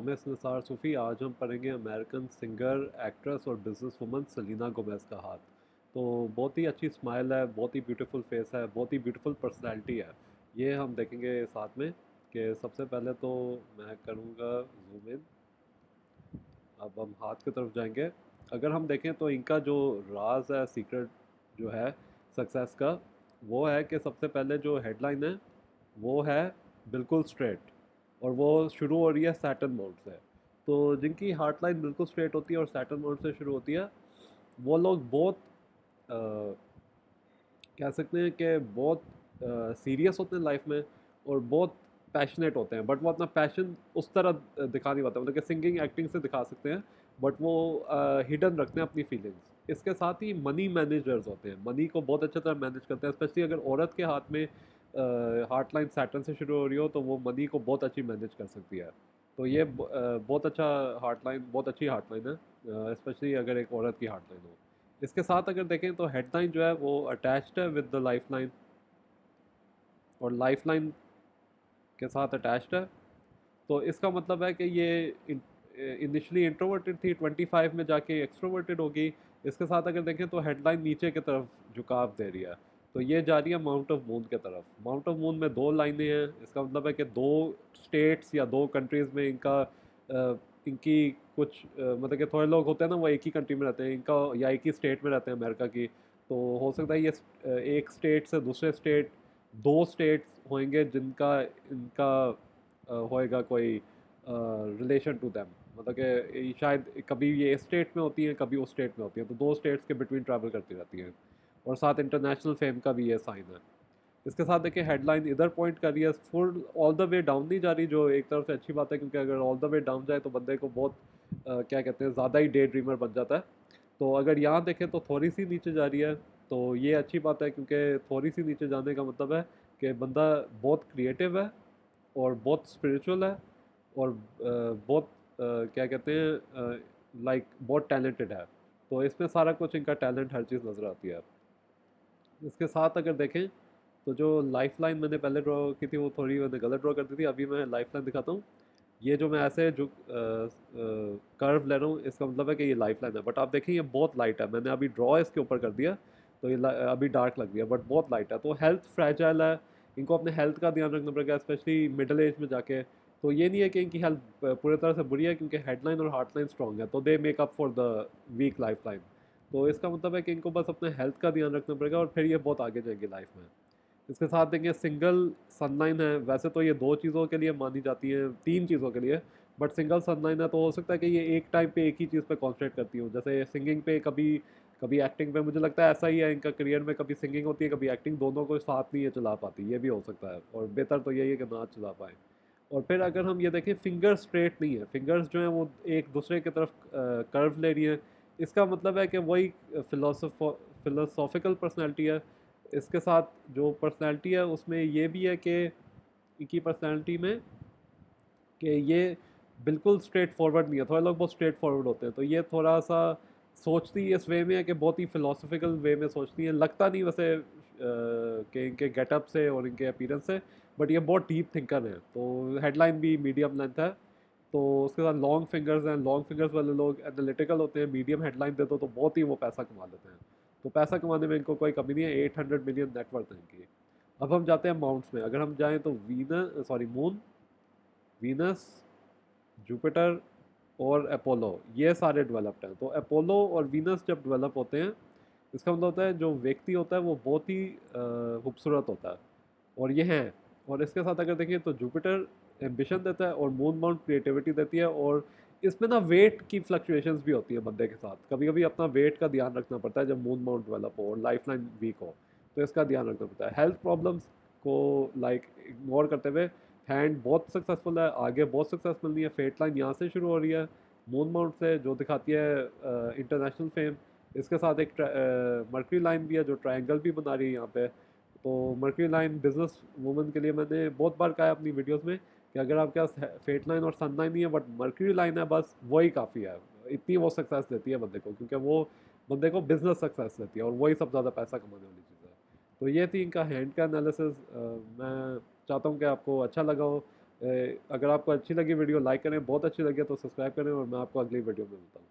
Miss Nisar सूफ़ी। आज हम पढ़ेंगे अमेरिकन सिंगर, एक्ट्रेस और बिजनेस वुमन सेलिना गोमेज का हाथ। तो बहुत ही अच्छी स्माइल है, बहुत ही ब्यूटीफुल फेस है, बहुत ही ब्यूटीफुल पर्सनैलिटी है। ये हम देखेंगे साथ में कि सबसे पहले तो मैं करूँगा जूम इन। अब हम हाथ की तरफ जाएंगे। अगर हम देखें तो इनका जो राज है, सीक्रेट जो है सक्सेस का, वो है कि सबसे पहले जो हेडलाइन है वो है बिल्कुल स्ट्रेट, और वो शुरू हो रही है सैटर्न माउंट से। तो जिनकी हार्ट लाइन बिल्कुल स्ट्रेट होती है और सैटर्न माउंट से शुरू होती है, वो लोग बहुत अ, कह सकते हैं कि बहुत सीरियस होते हैं लाइफ में, और बहुत पैशनेट होते हैं। बट वो अपना पैशन उस तरह दिखा नहीं पाते, मतलब कि सिंगिंग एक्टिंग से दिखा सकते हैं, बट वो हिडन रखते हैं अपनी फीलिंग्स। इसके साथ ही मनी मैनेजर्स होते हैं, मनी को बहुत अच्छी तरह मैनेज करते हैं, स्पेशली अगर औरत के हाथ में हार्ट लाइन सैटर्न से शुरू हो रही हो तो वो मनी को बहुत अच्छी मैनेज कर सकती है। तो ये बहुत अच्छा हार्ट लाइन, बहुत अच्छी हार्ट लाइन है, स्पेशली अगर एक औरत की हार्ट लाइन हो। इसके साथ अगर देखें तो हेडलाइन जो है वो अटैच्ड है विद द लाइफ लाइन, और लाइफ लाइन के साथ अटैच्ड है। तो इसका मतलब है कि ये इनिशियली इंट्रोवर्टेड थी, 25 में जाके एक्सट्रोवर्टेड होगी। इसके साथ अगर देखें तो हेडलाइन नीचे की तरफ झुकाव दे रही है, तो ये जा रही है माउंट ऑफ मून की तरफ। माउंट ऑफ मून में दो लाइनें हैं, इसका मतलब है कि दो स्टेट्स या दो कंट्रीज़ में इनकी कुछ मतलब कि थोड़े लोग होते हैं ना, वो एक ही कंट्री में रहते हैं इनका, या एक ही स्टेट में रहते हैं अमेरिका की। तो हो सकता है ये एक स्टेट से दूसरे स्टेट, दो स्टेट्स होंगे जिनका इनका होएगा कोई रिलेशन टू दैम, मतलब कि शायद कभी ये इस स्टेट में होती हैं, कभी उस स्टेट में होती हैं, तो दो स्टेट्स के बिटवीन ट्रैवल करती रहती हैं। और साथ इंटरनेशनल फेम का भी ये साइन है। इसके साथ देखिए हेडलाइन इधर पॉइंट कर रही है, full all the way down नहीं जा रही, जो एक तरफ से अच्छी बात है, क्योंकि अगर ऑल द वे डाउन जाए तो बंदे को बहुत क्या कहते हैं, ज़्यादा ही डे ड्रीमर बन जाता है। तो अगर यहाँ देखें तो थोड़ी सी नीचे जा रही है, तो ये अच्छी बात है, क्योंकि थोड़ी सी नीचे जाने का मतलब है कि बंदा बहुत क्रिएटिव है और बहुत स्पिरिचुअल है, और बहुत क्या कहते हैं, लाइक बहुत टैलेंटेड है। तो इसमें सारा कुछ इनका टैलेंट, हर चीज़ नज़र आती है। इसके साथ अगर देखें तो जो लाइफ लाइन मैंने पहले ड्रॉ की थी वो थोड़ी मैंने गलत ड्रॉ कर दी थी, अभी मैं लाइफ लाइन दिखाता हूँ। ये जो मैं ऐसे जो कर्व ले रहा हूँ, इसका मतलब है कि ये लाइफ लाइन है, बट आप देखिए ये बहुत लाइट है, मैंने अभी ड्रॉ इसके ऊपर कर दिया तो ये अभी डार्क लग गया, बट बहुत लाइट है। तो हेल्थ फ्रैजाइल है, इनको अपने हेल्थ का ध्यान रखना पड़ेगा, स्पेशली मिडिल एज में जाके। तो ये नहीं है कि इनकी हेल्थ पूरी तरह से बुरी है, क्योंकि हेडलाइन और हार्ट लाइन स्ट्रॉन्ग है, तो they make up for the weak life line. तो इसका मतलब है कि इनको बस अपने हेल्थ का ध्यान रखना पड़ेगा, और फिर ये बहुत आगे जाएंगे लाइफ में। इसके साथ देंगे सिंगल सनलाइन है, वैसे तो ये दो चीज़ों के लिए मानी जाती है, तीन चीज़ों के लिए, बट सिंगल सनलाइन है तो हो सकता है कि ये एक टाइम पे एक ही चीज़ पे कॉन्सेंट्रेट करती हूँ, जैसे सिंगिंग पे, कभी कभी एक्टिंग पे। मुझे लगता है ऐसा ही है इनका करियर में, कभी सिंगिंग होती है कभी एक्टिंग, दोनों को साथ नहीं ये चला पाती, ये भी हो सकता है, और बेहतर तो यही है कि ना चला पाए। और फिर अगर हम ये देखें, फिंगर स्ट्रेट नहीं है, फिंगर्स जो हैं वो एक दूसरे की तरफ कर्व ले रही है। इसका मतलब है कि वही फिलोसॉफिकल पर्सनैलिटी है। इसके साथ जो पर्सनैलिटी है उसमें ये भी है कि इनकी पर्सनैलिटी में कि ये बिल्कुल स्ट्रेट फॉरवर्ड नहीं है, थोड़े लोग बहुत स्ट्रेट फॉरवर्ड होते हैं, तो ये थोड़ा सा सोचती इस वे में है कि बहुत ही फिलोसफिकल वे में सोचती है, लगता नहीं वैसे कि इनके गेटअप से और इनके अपीयरेंस से, बट ये बहुत डीप थिंकर हैं। तो हेडलाइन भी मीडियम लेंथ है। तो उसके साथ लॉन्ग फिंगर्स हैं, लॉन्ग फिंगर्स वाले लोग एनालिटिकल होते हैं, मीडियम हेडलाइन दे दो तो बहुत ही वो पैसा कमा लेते हैं। तो पैसा कमाने में इनको कोई कमी नहीं है, 800 मिलियन नेटवर्थ है इनकी। अब हम जाते हैं माउंट्स में, अगर हम जाएँ तो मून, वीनस, जुपिटर और अपोलो, ये सारे डेवलप्ड हैं। तो अपोलो और वीनस जब डेवलप होते हैं, इसका मतलब होता है जो व्यक्ति होता है वो बहुत ही खूबसूरत होता है, और ये हैं। और इसके साथ अगर देखिए तो जुपिटर एम्बिशन देता है, और मून माउंट क्रिएटिविटी देती है, और इसमें ना वेट की फ्लक्चुएशंस भी होती है बंदे के साथ, कभी कभी अपना वेट का ध्यान रखना पड़ता है जब मून माउंट डेवलप हो और लाइफ लाइन वीक हो, तो इसका ध्यान रखना पड़ता है। हेल्थ प्रॉब्लम्स को लाइक इग्नोर करते हुए, हैंड बहुत सक्सेसफुल है, आगे बहुत सक्सेसफुल नहीं है, फेट लाइन यहाँ से शुरू हो रही है मून माउंट से, जो दिखाती है इंटरनेशनल फेम। इसके साथ एक मर्क्री लाइन भी है जो ट्रायंगल भी बना रही है यहाँ पे। तो मर्क्री लाइन बिजनेस वुमन के लिए मैंने बहुत बार कहा है अपनी वीडियोस में कि अगर आपके पास फेट लाइन और सन लाइन नहीं है बट मर्क्री लाइन है, बस वही काफ़ी है। इतनी वो सक्सेस देती है बंदे को, क्योंकि वो बंदे को बिजनेस सक्सेस देती है, और वही सब ज़्यादा पैसा कमाने वाली चीज़ है। तो ये थी इनका हैंड का एनालिसिस। मैं चाहता हूँ कि आपको अच्छा लगा हो। अगर आपको अच्छी लगी वीडियो लाइक करें, बहुत अच्छी लगी तो सब्सक्राइब करें और मैं आपको अगली वीडियो में मिलता हूँ।